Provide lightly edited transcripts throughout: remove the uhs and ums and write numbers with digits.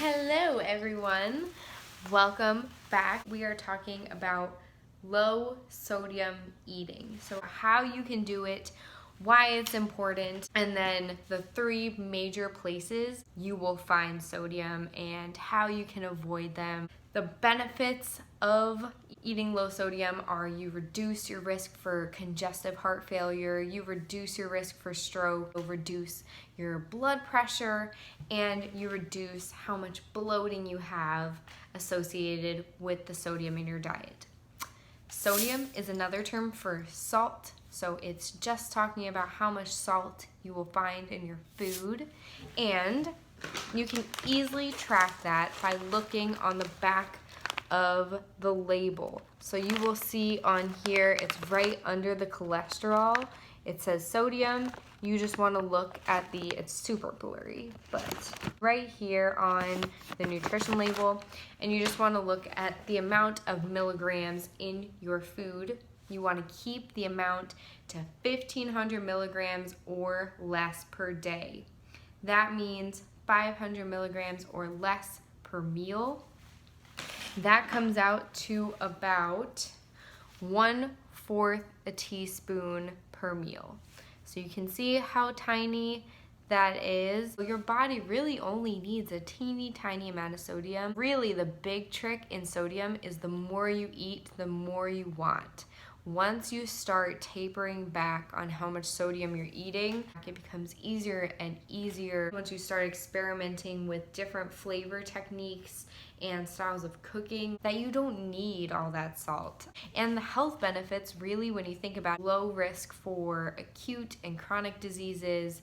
Hello everyone, welcome back. We are talking about low sodium eating. So how you can do it, why it's important, and then the 3 major places you will find sodium and how you can avoid them. The benefits of eating low sodium are you reduce your risk for congestive heart failure, you reduce your risk for stroke, you reduce your blood pressure, and you reduce how much bloating you have associated with the sodium in your diet. Sodium is another term for salt, so it's just talking about how much salt you will find in your food, and you can easily track that by looking on the back of the label. So you will see on here, it's right under the cholesterol. It says sodium. You just want to look at it's super blurry, but right here on the nutrition label, and you just want to look at the amount of milligrams in your food. You want to keep the amount to 1,500 milligrams or less per day. That means 500 milligrams or less per meal. That comes out to about 1/4 a teaspoon per meal. So you can see how tiny that is. Your body really only needs a teeny tiny amount of sodium. Really, the big trick in sodium is the more you eat, the more you want. Once you start tapering back on how much sodium you're eating, it becomes easier and easier. Once you start experimenting with different flavor techniques and styles of cooking, that you don't need all that salt. And the health benefits, really, when you think about low risk for acute and chronic diseases,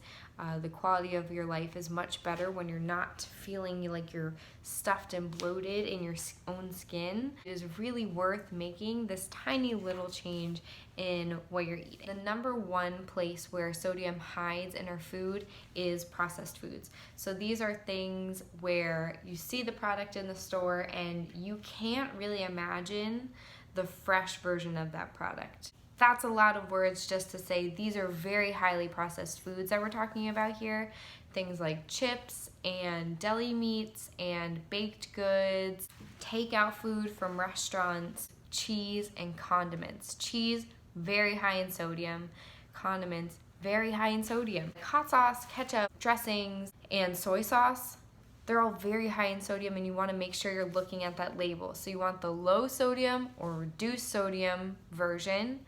the quality of your life is much better when you're not feeling like you're stuffed and bloated in your own skin. It is really worth making this tiny little change in what you're eating. The number 1 place where sodium hides in our food is processed foods. So these are things where you see the product in the store and you can't really imagine the fresh version of that product. That's a lot of words just to say these are very highly processed foods that we're talking about here. Things like chips and deli meats and baked goods, takeout food from restaurants, cheese and condiments. Cheese, very high in sodium. Condiments, very high in sodium. Hot sauce, ketchup, dressings, and soy sauce, they're all very high in sodium, and you want to make sure you're looking at that label. So you want the low sodium or reduced sodium version.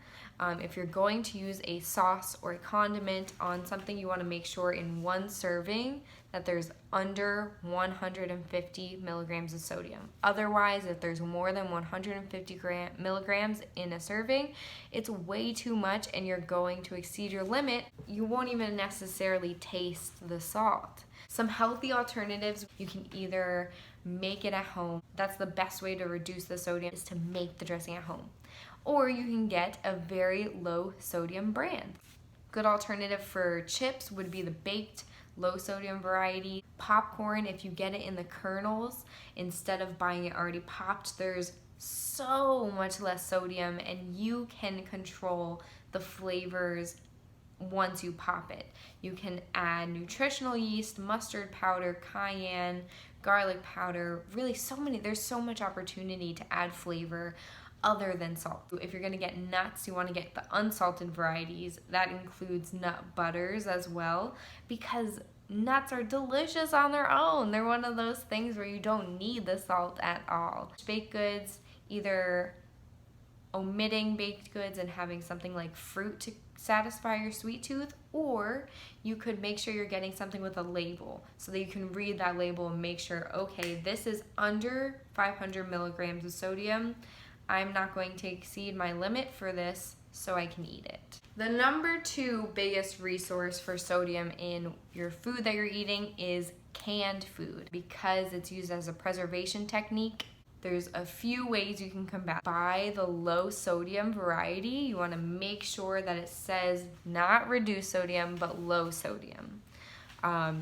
If you're going to use a sauce or a condiment on something, you want to make sure in one serving that there's under 150 milligrams of sodium. Otherwise, if there's more than 150 milligrams in a serving, it's way too much and you're going to exceed your limit. You won't even necessarily taste the salt. Some healthy alternatives, you can either make it at home. That's the best way to reduce the sodium, is to make the dressing at home. Or you can get a very low sodium brand. Good alternative for chips would be the baked low sodium variety. Popcorn, if you get it in the kernels instead of buying it already popped, there's so much less sodium and you can control the flavors once you pop it. You can add nutritional yeast, mustard powder, cayenne, garlic powder, really there's so much opportunity to add flavor other than salt. If you're gonna get nuts, you wanna get the unsalted varieties. That includes nut butters as well, because nuts are delicious on their own. They're one of those things where you don't need the salt at all. Baked goods, either omitting baked goods and having something like fruit to satisfy your sweet tooth, or you could make sure you're getting something with a label so that you can read that label and make sure, okay, this is under 500 milligrams of sodium. I'm not going to exceed my limit for this, so I can eat it. The number 2 biggest resource for sodium in your food that you're eating is canned food. Because it's used as a preservation technique, there's a few ways you can combat. Buy the low sodium variety. You want to make sure that it says not reduced sodium, but low sodium.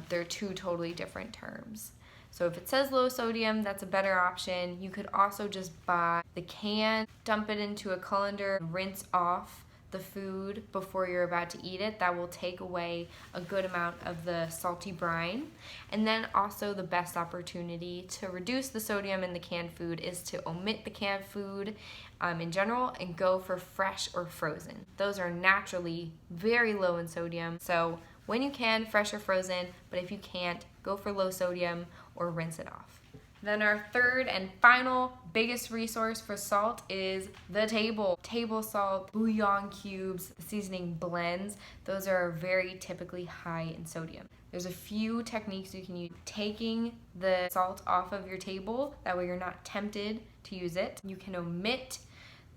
They're 2 totally different terms. So if it says low sodium, that's a better option. You could also just buy the can, dump it into a colander, rinse off the food before you're about to eat it. That will take away a good amount of the salty brine. And then also the best opportunity to reduce the sodium in the canned food is to omit the canned food in general and go for fresh or frozen. Those are naturally very low in sodium. So when you can, fresh or frozen, but if you can't, go for low sodium or rinse it off. Then our third and final biggest resource for salt is the table. Table salt, bouillon cubes, seasoning blends, those are very typically high in sodium. There's a few techniques you can use. Taking the salt off of your table, that way you're not tempted to use it. You can omit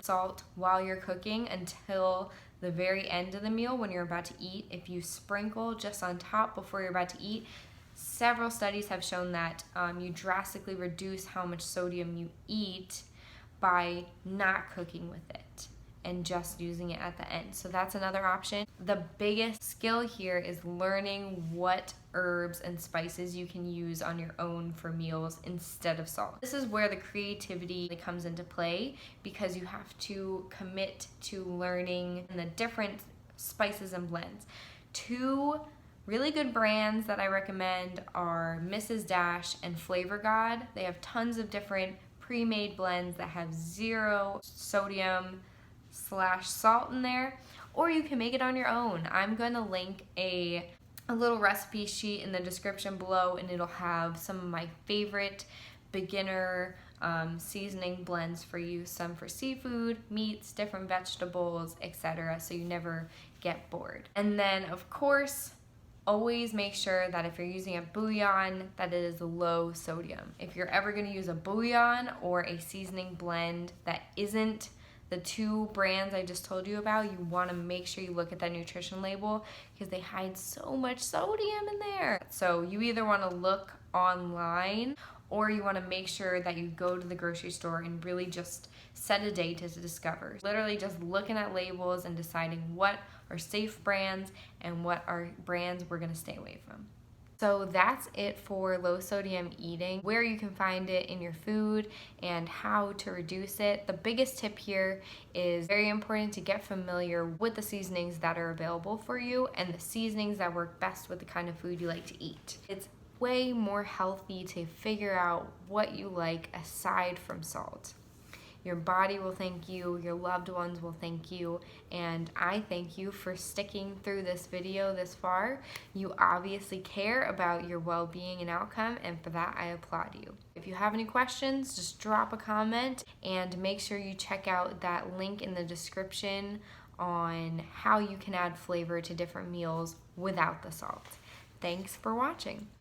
salt while you're cooking until the very end of the meal when you're about to eat. If you sprinkle just on top before you're about to eat, several studies have shown that you drastically reduce how much sodium you eat by not cooking with it and just using it at the end. So that's another option. The biggest skill here is learning what herbs and spices you can use on your own for meals instead of salt. This is where the creativity comes into play, because you have to commit to learning the different spices and blends. Two really good brands that I recommend are Mrs. Dash and Flavor God. They have tons of different pre-made blends that have 0 sodium/salt in there, or you can make it on your own. I'm going to link a little recipe sheet in the description below, and it'll have some of my favorite beginner seasoning blends for you, some for seafood, meats, different vegetables, etc., so you never get bored. And then of course, always make sure that if you're using a bouillon, that it is low sodium. If you're ever going to use a bouillon or a seasoning blend that isn't the 2 brands I just told you about, you want to make sure you look at that nutrition label, because they hide so much sodium in there. So you either want to look online, or you want to make sure that you go to the grocery store and really just set a day to discover. Literally just looking at labels and deciding what are safe brands and what are brands we're going to stay away from. So that's it for low sodium eating, where you can find it in your food and how to reduce it. The biggest tip here is very important to get familiar with the seasonings that are available for you and the seasonings that work best with the kind of food you like to eat. It's way more healthy to figure out what you like aside from salt. Your body will thank you, your loved ones will thank you, and I thank you for sticking through this video this far. You obviously care about your well-being and outcome, and for that I applaud you. If you have any questions, just drop a comment, and make sure you check out that link in the description on how you can add flavor to different meals without the salt. Thanks for watching.